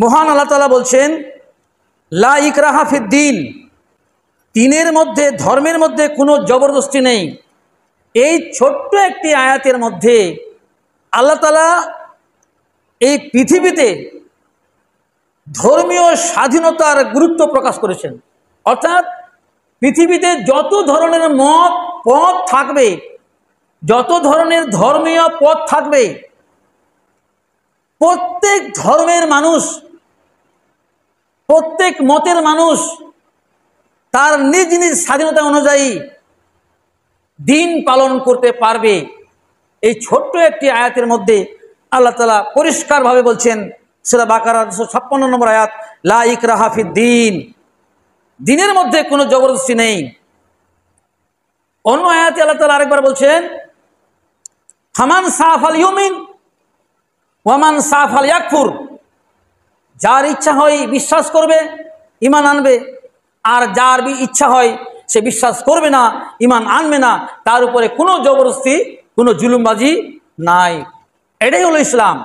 মহান আল্লাহ তাআলা বলছেন লা ইকরাহা ফিদ্দিন, দ্বীনের মধ্যে, ধর্মের মধ্যে কোনো জবরদস্তি নেই। এই ছোট্ট একটি আয়াতের মধ্যে আল্লাহ তাআলা এই পৃথিবীতে ধর্মীয় স্বাধীনতার গুরুত্ব প্রকাশ করেছেন। অর্থাৎ পৃথিবীতে যত ধরনের পথ থাকবে, যত ধরনের ধর্মীয় পথ থাকবে, প্রত্যেক ধর্মের মানুষ, প্রত্যেক মতের মানুষ তার নিজ নিজ স্বাধীনতা অনুযায়ী দিন পালন করতে পারবে। এই ছোট্ট একটি আয়াতের মধ্যে আল্লাহ তাআলা পরিষ্কারভাবে বলছেন, সূরা বাকারার 256 নম্বর আয়াত, লা ইকরাহা ফিদ্দিন, দ্বীনের মধ্যে কোনো জবরদস্তি নেই। অন্য আয়াতে আল্লাহ তাআলা আরেকবার বলছেন, ফামান শাআ ফালইউমিন ওয়ামান শাআ ফালইয়াকফুর, যার ইচ্ছা হয় বিশ্বাস করবে, ঈমান আনবে, আর যার ইচ্ছা হয় সে বিশ্বাস করবে না, ঈমান আনবে না, তার উপরে কোনো জবরদস্তি, কোনো জুলুমবাজি নাই। এটাই হলো ইসলাম।